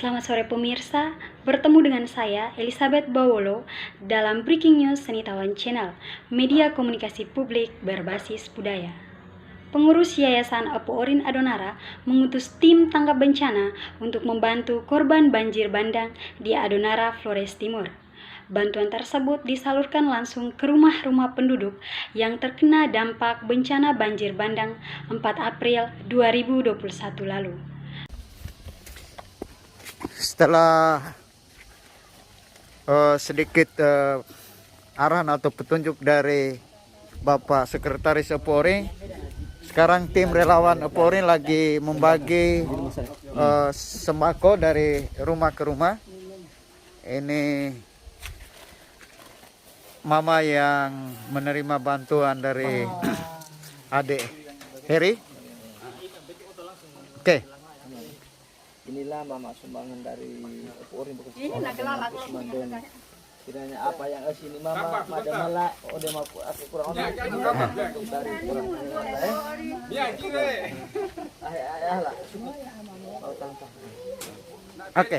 Selamat sore pemirsa, bertemu dengan saya Elizabeth Bawolo dalam Breaking News Senitawan Channel, media komunikasi publik berbasis budaya. Pengurus Yayasan Apu Orin Adonara mengutus tim tangkap bencana untuk membantu korban banjir bandang di Adonara, Flores Timur. Bantuan tersebut disalurkan langsung ke rumah-rumah penduduk yang terkena dampak bencana banjir bandang 4 April 2021 lalu. Setelah sedikit arahan atau petunjuk dari Bapak Sekretaris Apu Orin, sekarang tim relawan Apu Orin lagi membagi sembako dari rumah ke rumah. Ini Mama yang menerima bantuan dari adik Heri. Oke. Inilah Mama sumbangan dari Apu Orin kiranya apa yang sini Mama pada malah udah aku kurang dari kurang lah. Oke.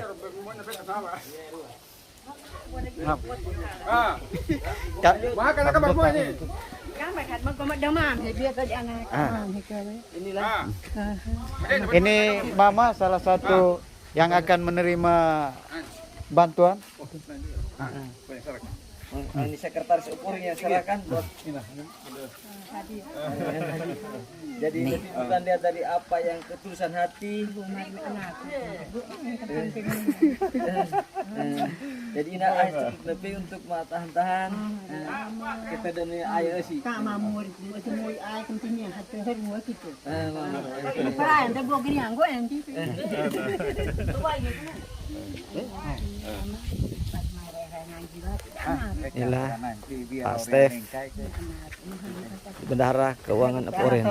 Ini Mama salah satu yang akan menerima bantuan. Ini sekretaris Apu Orin yang serahkan buat jadi bukan lihat dari apa yang ketulusan hati. Jadi ini cukup lebih untuk tahan-tahan kita demi air sih. Kak mamur semua air pentingnya hati semua gitu. Parah, Anda gua gini anggo nanti. Inilah Pak Stef, Bendahara Keuangan Apu Orin,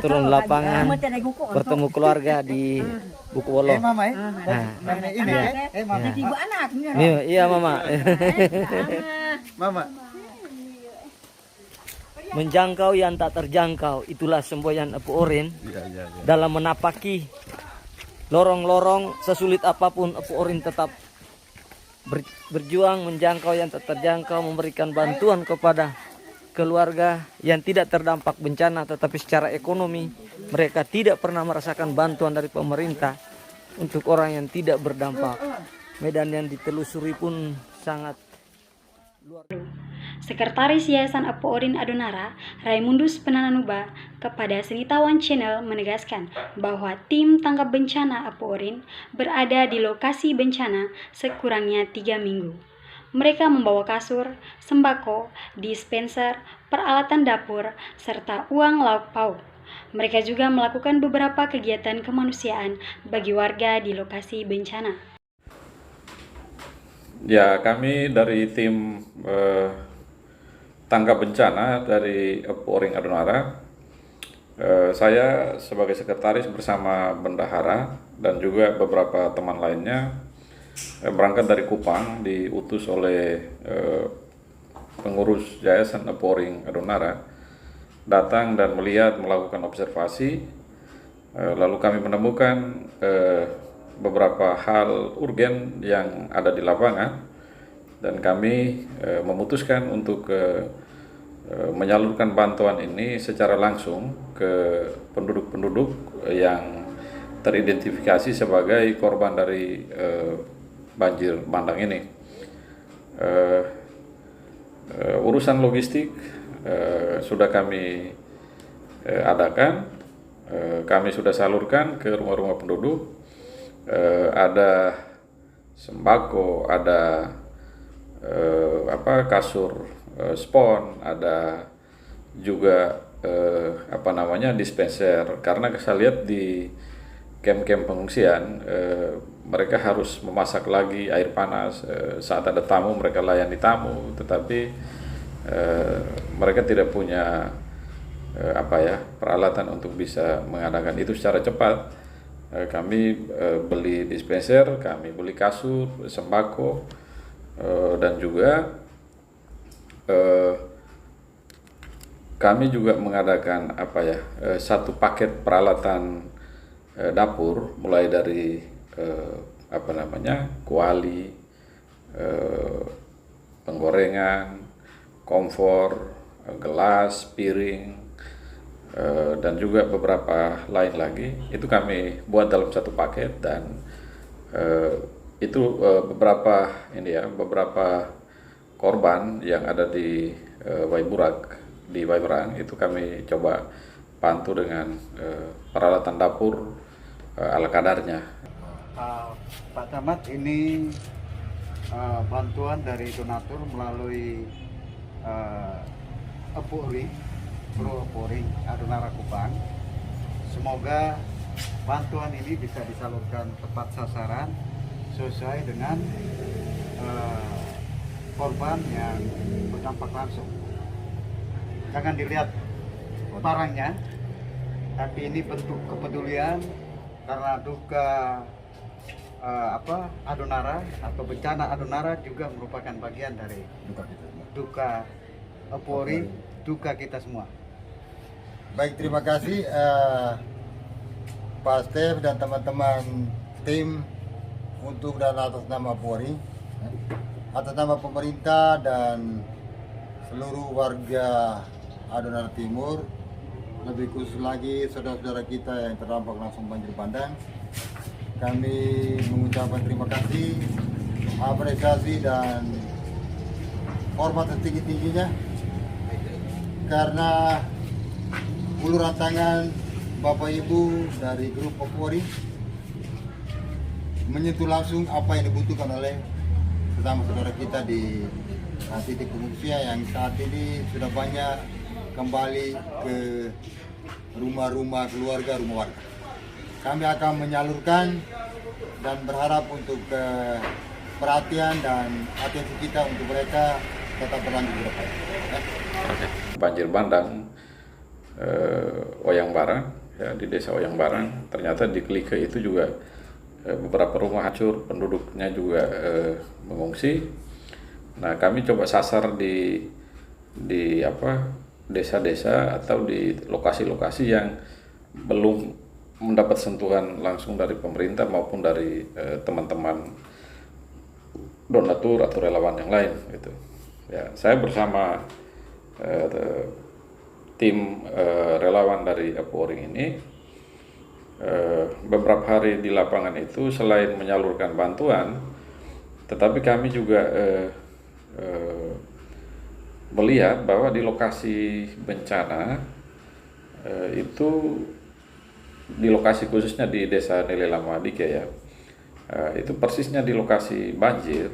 turun lapangan bertemu keluarga di Buku Wolo. Mama Iya Mama. Mama. Menjangkau yang tak terjangkau, itulah semboyan Apu Orin. Dalam menapaki lorong-lorong sesulit apapun, Apu Orin tetap berjuang menjangkau yang tak terjangkau, memberikan bantuan kepada keluarga yang tidak terdampak bencana, tetapi secara ekonomi mereka tidak pernah merasakan bantuan dari pemerintah. Untuk orang yang tidak berdampak, medan yang ditelusuri pun sangat luar biasa. Sekretaris Yayasan Apu Orin Adonara, Raimundus Penananuba, kepada Senitawan Channel menegaskan bahwa tim tangkap bencana Apu Orin berada di lokasi bencana sekurangnya 3 minggu. Mereka membawa kasur, sembako, dispenser, peralatan dapur, serta uang lauk pauk. Mereka juga melakukan beberapa kegiatan kemanusiaan bagi warga di lokasi bencana. Ya, kami dari tim tanggap bencana dari Apu Orin Adonara, saya sebagai sekretaris bersama Bendahara dan juga beberapa teman lainnya berangkat dari Kupang, diutus oleh pengurus Yayasan Apu Orin Adonara, datang dan melakukan observasi. Lalu kami menemukan beberapa hal urgen yang ada di lapangan, dan kami memutuskan untuk menyalurkan bantuan ini secara langsung ke penduduk-penduduk yang teridentifikasi sebagai korban dari banjir bandang ini. Urusan logistik sudah kami adakan, kami sudah salurkan ke rumah-rumah penduduk. Ada sembako, ada kasur spon, ada juga dispenser, karena saya lihat di camp-camp pengungsian mereka harus memasak lagi air panas saat ada tamu, mereka layani tamu, tetapi mereka tidak punya peralatan untuk bisa mengadakan itu secara cepat. Kami beli dispenser, kami beli kasur, sembako, dan juga kami juga mengadakan satu paket peralatan dapur, mulai dari kuali, penggorengan, kompor, gelas, piring, dan juga beberapa lain lagi. Itu kami buat dalam satu paket, dan itu beberapa korban yang ada di Waiburang itu kami coba bantu dengan peralatan dapur ala kadarnya. Pak Camat, ini bantuan dari donatur melalui Epori Adonara Kupang. Semoga bantuan ini bisa disalurkan tepat sasaran sesuai dengan korban yang berdampak langsung. Jangan dilihat barangnya, tapi ini bentuk kepedulian karena duka Adonara atau bencana Adonara juga merupakan bagian dari duka Epori, duka kita semua. Baik, terima kasih Pak Stef dan teman-teman tim untuk dan atas nama Polri, atas nama pemerintah dan seluruh warga Adonara Timur, lebih khusus lagi saudara-saudara kita yang terdampak langsung banjir bandang. Kami mengucapkan terima kasih, apresiasi dan hormat setinggi-tingginya karena uluran tangan Bapak Ibu dari grup Polri menyentuh langsung apa yang dibutuhkan oleh sesama saudara kita di titik pengungsian yang saat ini sudah banyak kembali ke rumah-rumah keluarga, rumah warga. Kami akan menyalurkan dan berharap untuk perhatian dan atensi kita untuk mereka tetap berlanjut ke depan. Banjir bandang Oyang Barang, ya, di desa Oyang Barang, ternyata di Klike itu juga beberapa rumah hancur, penduduknya juga mengungsi. Nah, kami coba sasar di desa-desa atau di lokasi-lokasi yang belum mendapat sentuhan langsung dari pemerintah maupun dari teman-teman donatur atau relawan yang lain gitu. Ya, saya bersama tim relawan dari Epori ini beberapa hari di lapangan itu selain menyalurkan bantuan, tetapi kami juga melihat bahwa di lokasi bencana itu di lokasi khususnya di desa Nele Lama Dike ya, itu persisnya di lokasi banjir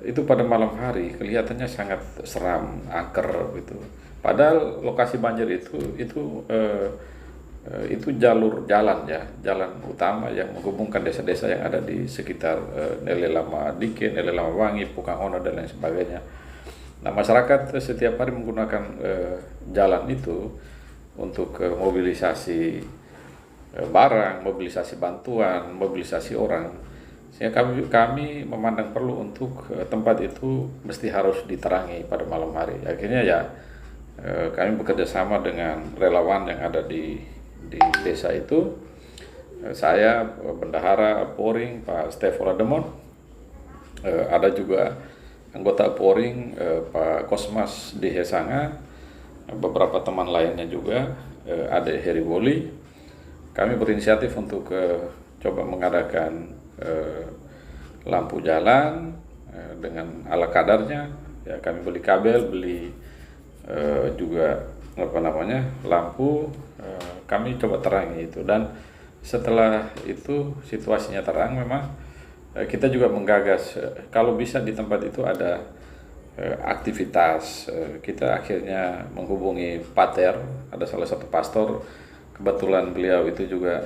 itu pada malam hari kelihatannya sangat seram, angker gitu. Padahal lokasi banjir itu jalur jalan ya, jalan utama yang menghubungkan desa-desa yang ada di sekitar Nele Lama Dike, Nele Lama Wangi, Pukangono dan lain sebagainya. Nah, masyarakat setiap hari menggunakan jalan itu untuk mobilisasi barang, mobilisasi bantuan, mobilisasi orang. Sehingga kami memandang perlu untuk tempat itu mesti harus diterangi pada malam hari. Akhirnya ya kami bekerja sama dengan relawan yang ada di desa itu. Saya, Bendahara Poring, Pak Stef Olademon, ada juga anggota Poring, Pak Kosmas di Hesanga, beberapa teman lainnya juga, Ade Heri Woli. Kami berinisiatif untuk coba mengadakan lampu jalan dengan ala kadarnya. Ya, kami beli kabel, beli juga lampu. Kami coba terangi itu, dan setelah itu situasinya terang, memang kita juga menggagas kalau bisa di tempat itu ada aktivitas. Kita akhirnya menghubungi pater, ada salah satu pastor. Kebetulan beliau itu juga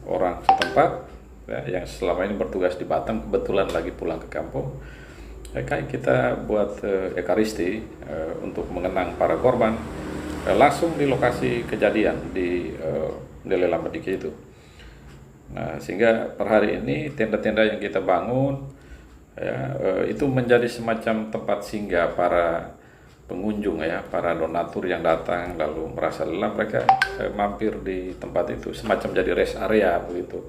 orang setempat ya, yang selama ini bertugas di Batam, kebetulan lagi pulang ke kampung. Kayak kita buat ekaristi untuk mengenang para korban langsung di lokasi kejadian di Nele Lama Dike itu. Nah, sehingga per hari ini tenda-tenda yang kita bangun ya, itu menjadi semacam tempat singgah para pengunjung ya, para donatur yang datang lalu merasa lelah, mereka mampir di tempat itu, semacam jadi rest area begitu.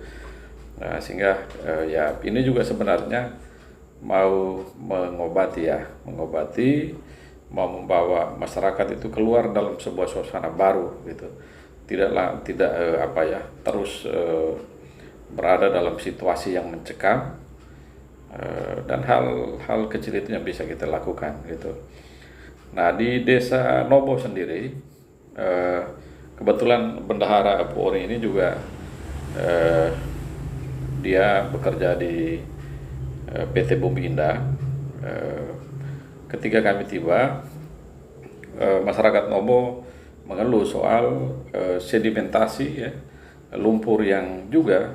Nah, sehingga ya ini juga sebenarnya mau mengobati, mau membawa masyarakat itu keluar dalam sebuah suasana baru gitu. Tidak terus berada dalam situasi yang mencekam, dan hal kecil itu yang bisa kita lakukan gitu. Nah, di Desa Nobo sendiri kebetulan Bendahara Apu Ori ini juga dia bekerja di PT Bumi Indah. Ketika kami tiba, masyarakat Nobo mengeluh soal sedimentasi ya, lumpur yang juga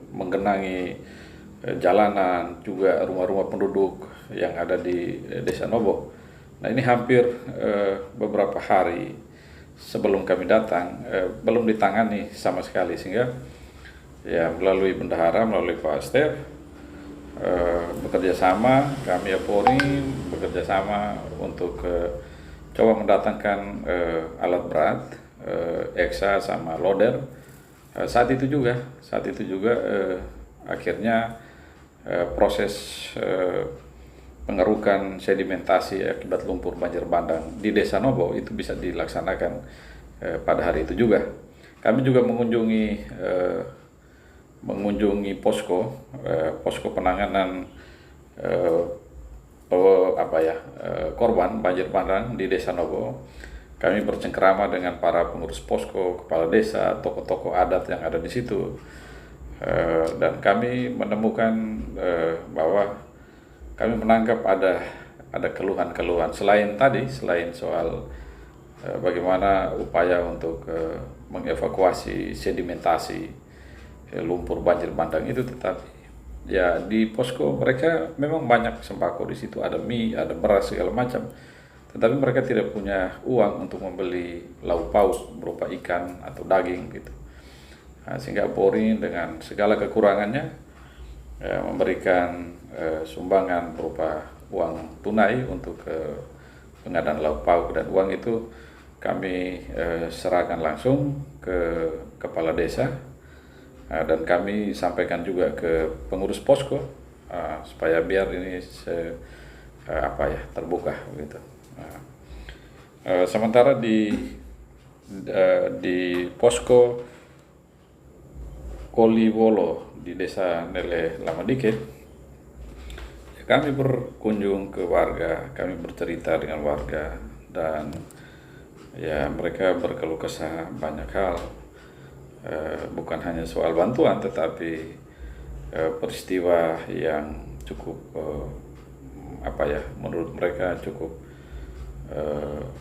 menggenangi jalanan, juga rumah-rumah penduduk yang ada di Desa Nobo. Nah, ini hampir beberapa hari sebelum kami datang belum ditangani sama sekali, sehingga ya melalui bendahara, melalui Pak Stef, bekerja sama, kami Polri bekerja sama untuk coba mendatangkan alat berat, eksa sama loader. Saat itu juga akhirnya proses pengerukan sedimentasi akibat lumpur banjir bandang di Desa Nobo itu bisa dilaksanakan pada hari itu juga. Kami juga mengunjungi posko penanganan korban banjir bandang di Desa Nobo. Kami bercengkerama dengan para pengurus posko, kepala desa, tokoh-tokoh adat yang ada di situ, dan kami menemukan bahwa kami menangkap ada keluhan-keluhan selain soal bagaimana upaya untuk mengevakuasi sedimentasi lumpur banjir bandang itu, tetapi ya di posko mereka memang banyak sembako di situ, ada mie, ada beras segala macam, tetapi mereka tidak punya uang untuk membeli lauk pauk berupa ikan atau daging gitu. Nah, sehingga Polri dengan segala kekurangannya memberikan sumbangan berupa uang tunai untuk pengadaan lauk pauk, dan uang itu kami serahkan langsung ke kepala desa, dan kami sampaikan juga ke pengurus posko supaya biar ini terbuka gitu. Sementara di posko Koliwolo di Desa Nele Lamadikit, kami berkunjung ke warga, kami bercerita dengan warga, dan ya mereka berkeluh kesah banyak hal, bukan hanya soal bantuan, tetapi peristiwa yang cukup menurut mereka cukup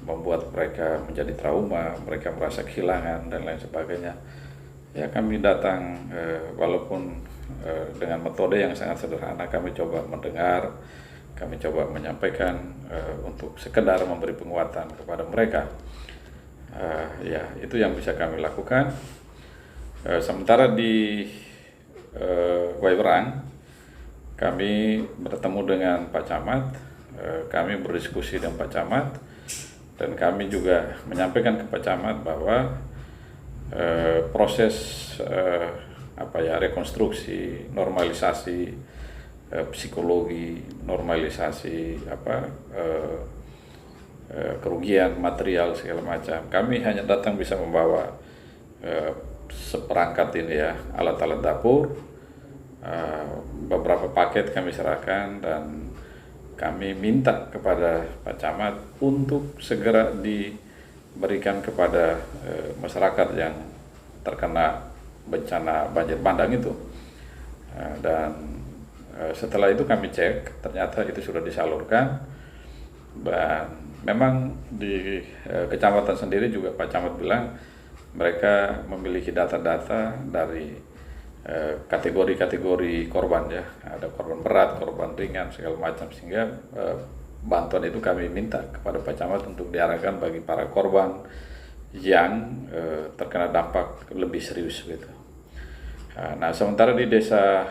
membuat mereka menjadi trauma, mereka merasa kehilangan dan lain sebagainya. Ya, kami datang walaupun dengan metode yang sangat sederhana, kami coba mendengar, kami coba menyampaikan untuk sekedar memberi penguatan kepada mereka. Ya, itu yang bisa kami lakukan. Sementara di Waiwerang, kami bertemu dengan Pak Camat, kami berdiskusi dengan Pak Camat, dan kami juga menyampaikan ke Pak Camat bahwa proses rekonstruksi, normalisasi psikologi, normalisasi kerugian material segala macam, kami hanya datang bisa membawa seperangkat ini ya, alat-alat dapur, beberapa paket kami serahkan, dan kami minta kepada Pak Camat untuk segera diberikan kepada masyarakat yang terkena bencana banjir bandang itu. Dan setelah itu kami cek, ternyata itu sudah disalurkan, dan memang di kecamatan sendiri juga Pak Camat bilang mereka memiliki data-data dari kategori-kategori korban ya, ada korban berat, korban ringan segala macam, sehingga bantuan itu kami minta kepada Pak Camat untuk diarahkan bagi para korban yang terkena dampak lebih serius gitu. Nah, sementara di Desa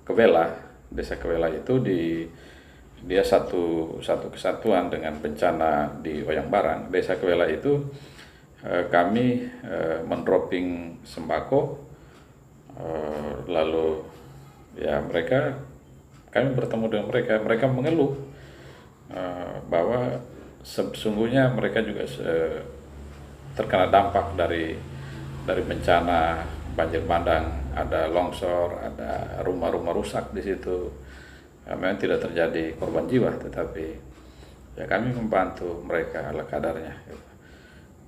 Kewela itu dia satu kesatuan dengan bencana di Oyang Barang. Desa Kewela itu kami mendropping sembako, lalu ya kami bertemu dengan mereka mengeluh bahwa sesungguhnya mereka juga terkena dampak dari bencana banjir bandang, ada longsor, ada rumah-rumah rusak di situ. Memang tidak terjadi korban jiwa, tetapi ya kami membantu mereka ala kadarnya.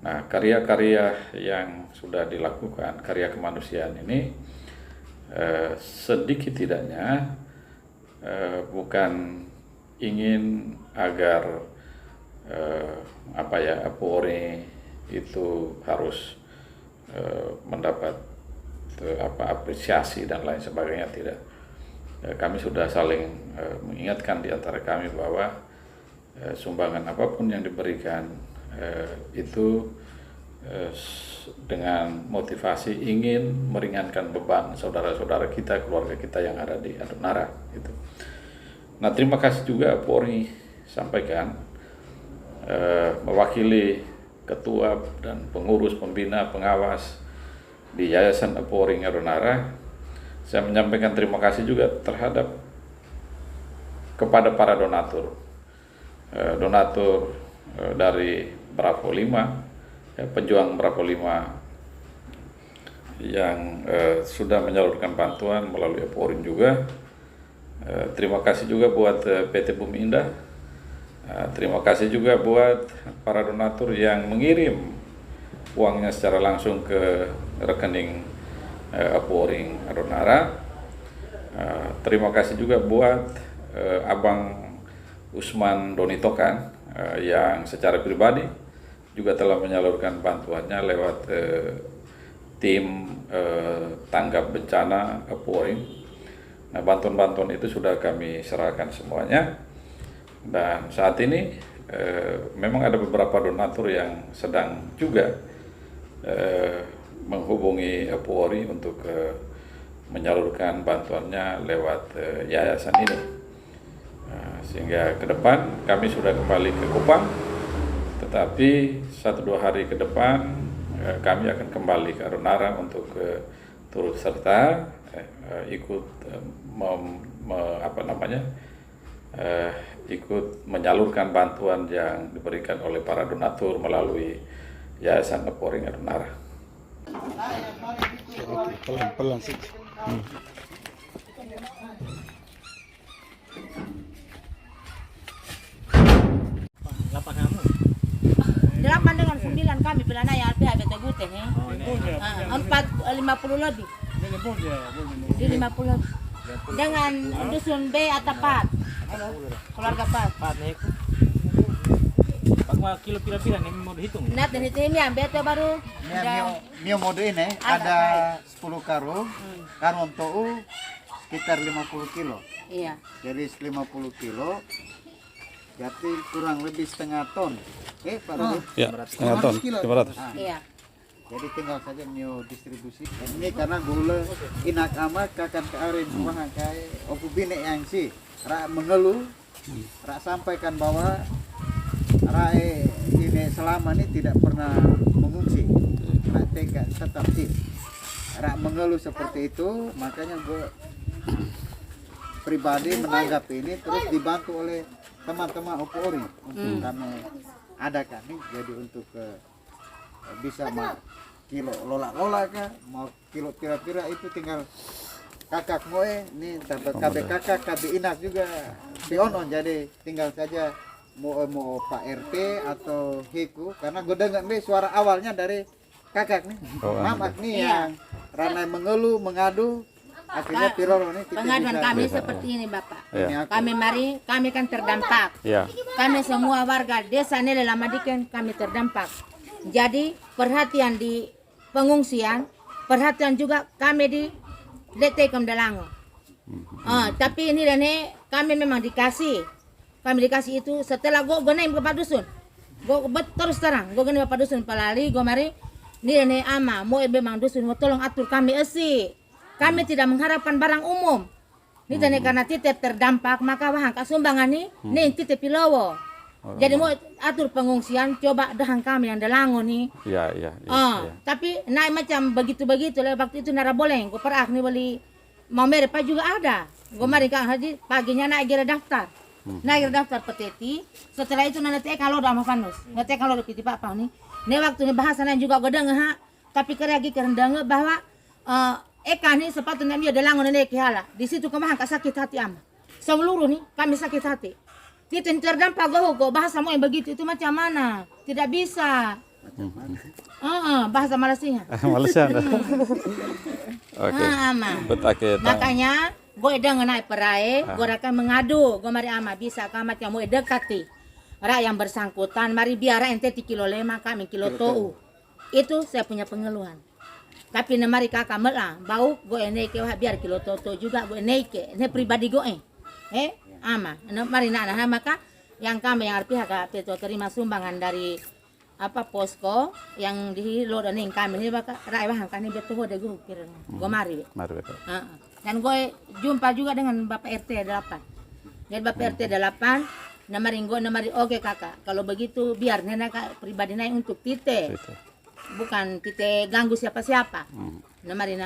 Nah, karya-karya yang sudah dilakukan, karya kemanusiaan ini sedikit tidaknya bukan ingin agar Polri itu harus mendapat apresiasi dan lain sebagainya, tidak. Kami sudah saling mengingatkan di antara kami bahwa sumbangan apapun yang diberikan itu dengan motivasi ingin meringankan beban saudara-saudara kita, keluarga kita yang ada di Adonara. Gitu. Nah, terima kasih juga Polri sampaikan mewakili ketua dan pengurus pembina pengawas di Yayasan Polri Adonara. Saya menyampaikan terima kasih juga terhadap kepada para donatur dari Bravo 5, pejuang Bravo 5 yang sudah menyalurkan bantuan melalui Polri juga. Terima kasih juga buat PT Bumi Indah. Terima kasih juga buat para donatur yang mengirim uangnya secara langsung ke rekening Polri Adonara. Terima kasih juga buat Abang Usman Donitokan yang secara pribadi juga telah menyalurkan bantuannya lewat tim tanggap bencana Polri. Nah, bantuan-bantuan itu sudah kami serahkan semuanya, dan saat ini memang ada beberapa donatur yang sedang juga menghubungi Polri untuk menyalurkan bantuannya lewat yayasan ini. Sehingga ke depan kami sudah kembali ke Kupang, tetapi 1-2 hari ke depan kami akan kembali ke Adonara untuk turut serta ikut ikut menyalurkan bantuan yang diberikan oleh para donatur melalui Yayasan Polri Adonara. Pelan-pelan sih. Delapan dengan 9 kami pelana yang LPH Bete Gute nih. 450 lebih. Di 50 lebih. Dengan dusun B Atapat. Keluarga Pat. Pak kilo pira-pira nih mau dihitung? Nah, dan itu ini bete baru. Mio mode ini ada 10 karung, karung tou sekitar 50 kilo. Iya. Jadi 50 kilo, jadi kurang lebih setengah ton. Oke, Pak Rudi? Ya, setengah ton, 500. Iya. Jadi tinggal saja Mio distribusi. Dan ini karena gula inak amat kakan ke aren rumah kayak opu bine yang si rak mengeluh, rak sampaikan bahwa rak ini selama ini tidak pernah mengungsi, rak tegak tetap sih. Rak mengeluh seperti itu, makanya gue pribadi menanggapi ini terus dibantu oleh teman-teman Polri untuk karena ada kami jadi untuk bisa mau kilo lola kah mau kilo pira-pira itu tinggal kakak moe ini KB kakak KB inak juga sionon, jadi tinggal saja mau Pak RT atau Hiku karena gue dengar nih suara awalnya dari kakak nih mamak nih yang Ranai mengeluh mengadu. Akhirnya Piroro ini kita pengaduan bisa kami seperti ini Bapak. Ya. Kami kan terdampak. Ya. Kami semua warga desa Nele Lamadiken kami terdampak. Jadi perhatian di pengungsian, perhatian juga kami di DT Komdalango. Tapi ini Rene kami memang dikasih. Kami dikasih itu setelah gue naik ke Pak Dusun. Gue terus terang, gue naik ke Pak Dusun Palali, gue mari ini Rene ama mau memang dusun tolong atur kami esi. Kami tidak mengharapkan barang umum. Ini tadi karena tite terdampak maka wahang kasumbangan nih tite pilowo. Jadi mau atur pengungsian coba dahang kami yang Delango nih. Iya. Tapi naik macam begitu-begitu lah waktu itu nara boleh. Gue perak nih beli mau mereka juga ada. Gue mari Kang Haji paginya naik kira daftar. Naik kira daftar peteti. Setelah itu nanti kalau udah sama Fanus. Nanti kalau udah piti Pak Pau nih. Nih waktu ini bahasannya juga gue denger tapi keragi kerendang bahwa Eka nih sepatutnya dia Delango nenek kihala. Di situ kemahan sakit hati ama. Seluruh nih kami sakit hati. Kita terdampak kok bahasa mau yang begitu itu macam mana? Tidak bisa. Bahasa Malaysia. Malaysia. Oke. Makanya gue dengan naik perai, gue akan mengadu, gue mari ama bisa kamat yang mau dekati. Rak yang bersangkutan, mari biar ente kilo 5 kami kilo tou. Itu saya punya pengeluhan. Tapi mari kakak melah, bau gue naik biar kilo tou juga gue naik, ini pribadi gue ama. Mari nak maka yang kami yang pihak itu terima sumbangan dari posko yang di lodaning kami ini maka rakyat bahang kami betul deh gue kira gue mari. Dan gue jumpa juga dengan Bapak RT 8. Jadi Bapak RT 8 namari oke kakak kalau begitu biar nenek pribadi naik untuk tite. Bukan tite ganggu siapa-siapa. Namari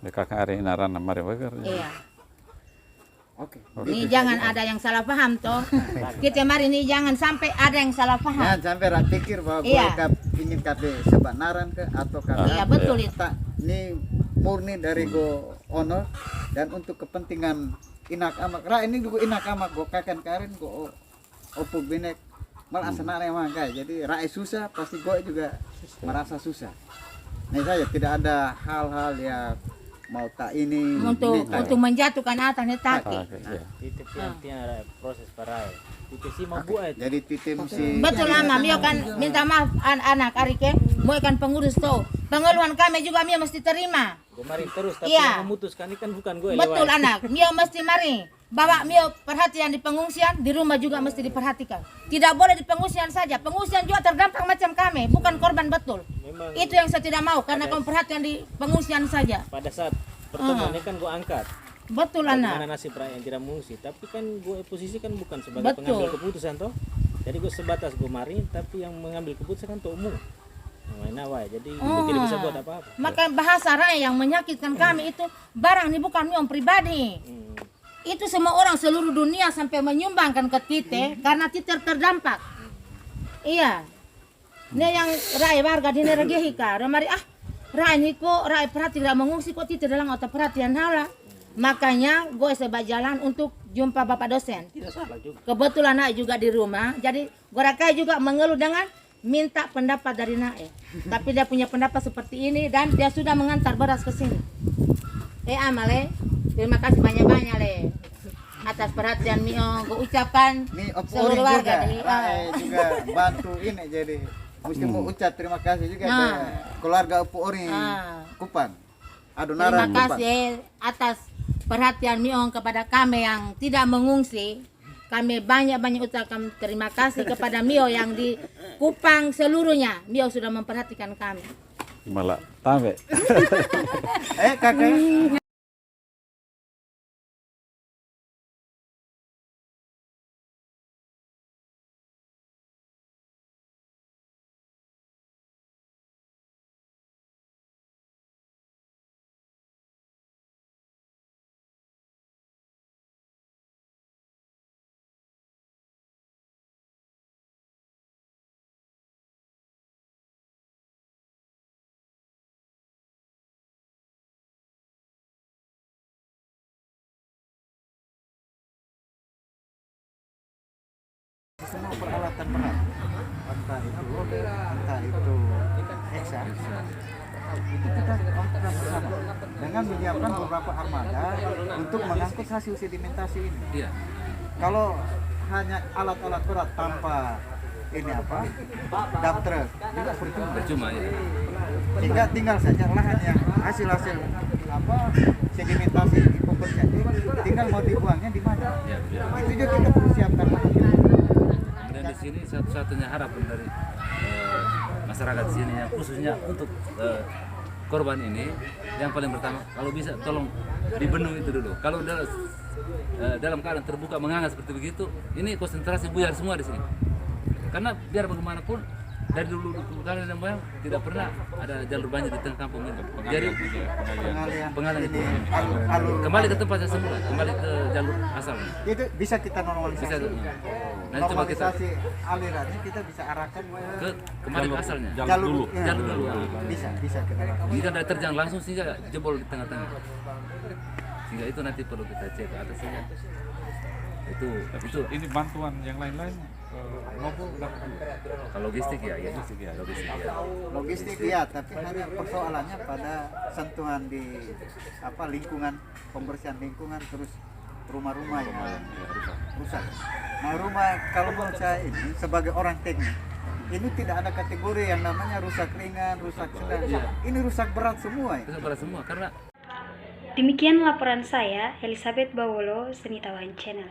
Kakak hari naran namari wajar. Iya. Oke. Ini jangan ada yang salah paham toh. Kita mari ini jangan sampai ada yang salah paham. Jangan sampai rak pikir bahwa gue ingin kate sebenaran ke atau kate. Iya betul itu. Ini murni dari go honor dan untuk kepentingan inak amak. Rak ini juga inak amak go kakan karin go opuk binek malah senang emang kayak. Jadi rak susah pasti gue juga merasa susah. Nah saya tidak ada hal-hal yang mau tak ini untuk menjatuhkan atasnya taki. Titip yang ada proses parai. Titip si mau buat. Jadi titip si betul lama Mio kan minta maaf anak Arike mau ikan pengurus tuh. Pengeluhan kami juga Mio mesti terima. Gue mari terus tapi yang memutuskan ini kan bukan gue. Betul anak Mio mesti mari. Bawa Mio perhatian di pengungsian di rumah juga mesti diperhatikan. Tidak boleh di pengungsian saja. Pengungsian juga terdampak macam kami, bukan korban betul. Memang itu yang saya tidak mau karena kamu perhatian di pengungsian saja. Pada saat pertemuan ini kan gue angkat. Betul anak. Mana nasib rakyat yang tidak mengungsi, tapi kan gue posisi kan bukan sebagai pengambil keputusan toh. Jadi gue sebatas gue mari, tapi yang mengambil keputusan kan tohmu. Jadi tidak bisa buat apa-apa. Maka bahasa rakyat yang menyakitkan kami itu barang ini bukan Mio pribadi. Itu semua orang seluruh dunia sampai menyumbangkan ke Tite karena Tite terdampak. Iya. Ini yang rakyat warga di Neragehika, ramari rakyat ini kok rakyat perhatian mengungsi kok Tite dalam otak perhatian hala. Makanya gue sebab jalan untuk jumpa Bapak dosen. Tidak salah juga. Kebetulan Nae juga di rumah, jadi gue rakyat juga mengeluh dengan minta pendapat dari Nae. Tapi dia punya pendapat seperti ini dan dia sudah mengantar beras ke sini. Amale. Terima kasih banyak-banyak le atas perhatian Mio. Gue ucapkan seluruh warga juga bantu ini jadi mesti mau ucap terima kasih juga ke keluarga Opo Ori Kupang. Adonara terima kasih atas perhatian Mio kepada kami yang tidak mengungsi. Kami banyak-banyak ucapkan terima kasih kepada Mio yang di Kupang seluruhnya. Mio sudah memperhatikan kami. Malah tambe. Kakak. Semua peralatan berat, entah itu Hexa, itu kita lakukan bersama dengan menyiapkan beberapa armada untuk mengangkut hasil sedimentasi ini. Iya. Kalau hanya alat-alat berat tanpa ini daftar juga percuma ya. Sehingga tinggal saja lahan yang hasil-hasil sedimentasi di pupuknya tinggal mau dibuangnya di mana. Itu juga kita perlu siapkan lahan. Dan di sini satu-satunya harapan dari masyarakat sini khususnya untuk korban ini, yang paling pertama kalau bisa tolong dibendung itu dulu. Kalau dalam keadaan terbuka menganga seperti begitu, ini konsentrasi buyar semua di sini. Karena biar bagaimanapun dari dulu kali dan moyang tidak pernah ada jalur banjir di tengah kampung ini. Jadi pengalian itu kembali ke tempatnya semula, kembali ke jalur asalnya. Itu bisa kita normalisasi. Bisa, nanti coba kita Normalisasi alirannya kita bisa arahkan kembali ke asalnya. jalur dulu. Jalur dulu. Bisa kita. Ini kan dari terjang langsung sehingga jebol di tengah-tengah. Sehingga itu nanti perlu kita cek ke atasnya. Itu Ini bantuan yang lain-lain Novo dapat juga. kalau logistik ya, Logistik ya, tapi hanya persoalannya pada sentuhan di lingkungan, pembersihan lingkungan, terus rumah-rumah yang rusak. Nah, rumah kalau menurut saya ini sebagai orang teknik, ini tidak ada kategori yang namanya rusak ringan, rusak sedang. Ini rusak berat semua. Rusak berat semua karena Demikian laporan saya, Elizabeth Bawolo, Seni Tawan Channel.